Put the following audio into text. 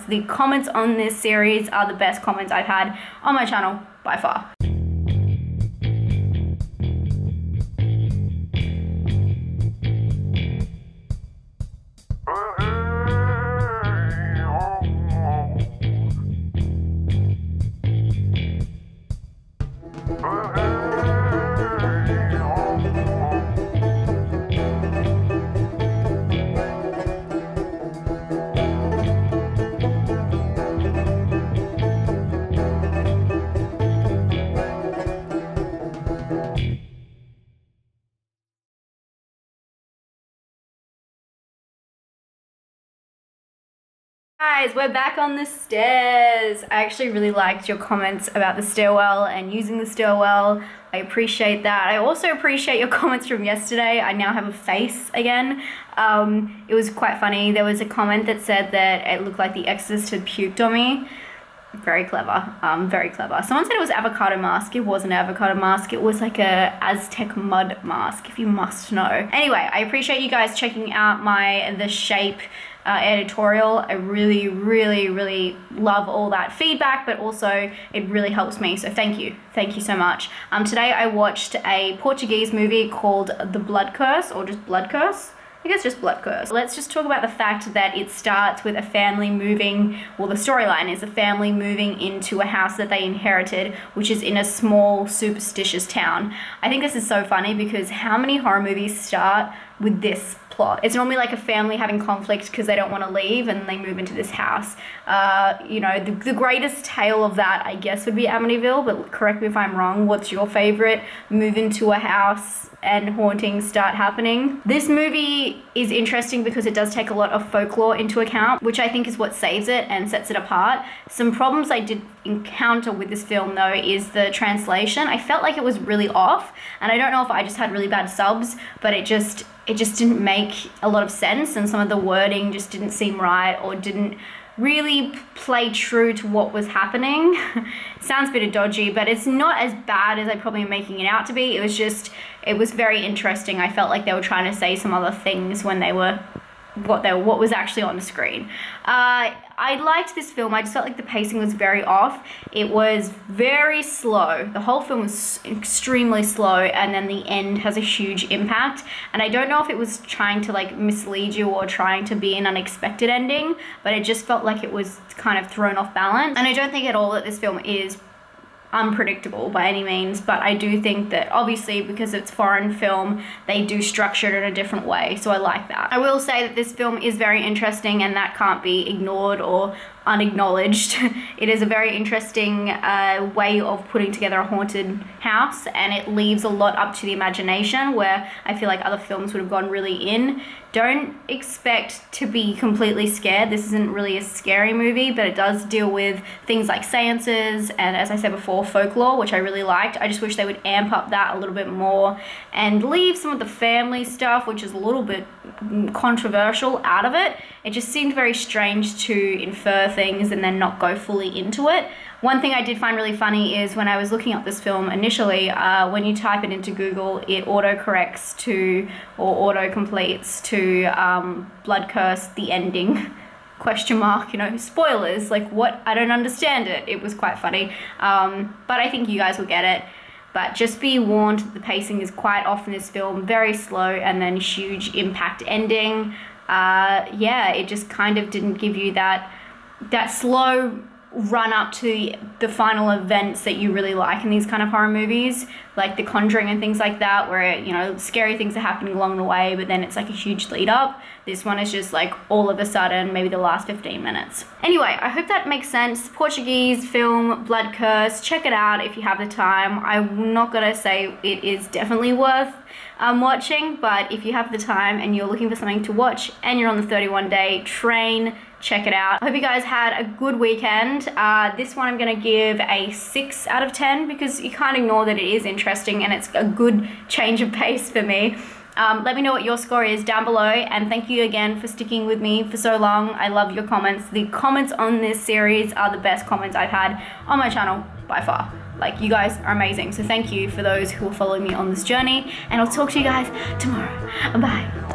The comments on this series are the best comments I've had on my channel by far. Guys, we're back on the stairs. I actually really liked your comments about the stairwell and using the stairwell. I appreciate that. I also appreciate your comments from yesterday. I now have a face again. It was quite funny. There was a comment that said that it looked like the Exorcist had puked on me. Very clever, very clever. Someone said it was avocado mask. It wasn't an avocado mask. It was like a Aztec mud mask, if you must know. Anyway, I appreciate you guys checking out the shape editorial. I really love all that feedback, but also it really helps me, so thank you so much. Today I watched a Portuguese movie called The Blood Curse, or just Blood Curse. I guess just Blood Curse. Let's just talk about the fact that it starts with a family moving, well, the storyline is a family moving into a house that they inherited, which is in a small superstitious town. I think this is so funny because how many horror movies start with this plot? It's normally like a family having conflict because they don't want to leave and they move into this house. You know, the greatest tale of that, I guess, would be Amityville, but correct me if I'm wrong. What's your favorite? Move into a house and hauntings start happening. This movie is interesting because it does take a lot of folklore into account, which I think is what saves it and sets it apart. Some problems I did encounter with this film though is the translation. I felt like it was really off, and I don't know if I just had really bad subs, but it just didn't make a lot of sense, and some of the wording just didn't seem right or didn't really play true to what was happening. Sounds a bit dodgy, but it's not as bad as I probably am making it out to be. It was very interesting. I felt like they were trying to say some other things when they were what was actually on the screen. I liked this film. I just felt like the pacing was very off. It was very slow. The whole film was extremely slow, and then the end has a huge impact. And I don't know if it was trying to like mislead you or trying to be an unexpected ending, but it just felt like it was kind of thrown off balance. And I don't think at all that this film is unpredictable by any means, but I do think that obviously because it's foreign film, they do structure it in a different way, so I like that. I will say that this film is very interesting, and that can't be ignored or unacknowledged. It is a very interesting way of putting together a haunted house, and it leaves a lot up to the imagination, where I feel like other films would have gone really in. Don't expect to be completely scared. This isn't really a scary movie, but it does deal with things like seances and, as I said before, folklore, which I really liked. I just wish they would amp up that a little bit more and leave some of the family stuff, which is a little bit controversial, out of it. It just seemed very strange to infer things and then not go fully into it. One thing I did find really funny is when I was looking up this film initially, when you type it into Google, it autocorrects to, or autocompletes to Blood Curse, the ending, question mark, you know, spoilers, like what? I don't understand it. It was quite funny, but I think you guys will get it. But just be warned, the pacing is quite off in this film, very slow, and then huge impact ending. Yeah, it just kind of didn't give you that slow run up to the final events that you really like in these kind of horror movies, like The Conjuring and things like that, where, you know, scary things are happening along the way, but then it's like a huge lead up. This one is just like all of a sudden, maybe the last 15 minutes. Anyway, I hope that makes sense. Portuguese film, Blood Curse. Check it out if you have the time. I'm not gonna say it is definitely worth watching, but if you have the time and you're looking for something to watch and you're on the 31-day train, check it out. I hope you guys had a good weekend. This one I'm gonna give a 6 out of 10 because you can't ignore that it is interesting and it's a good change of pace for me. Let me know what your score is down below, and thank you again for sticking with me for so long. I love your comments. The comments on this series are the best comments I've had on my channel by far. Like, you guys are amazing. So thank you for those who will follow me on this journey, and I'll talk to you guys tomorrow. Bye.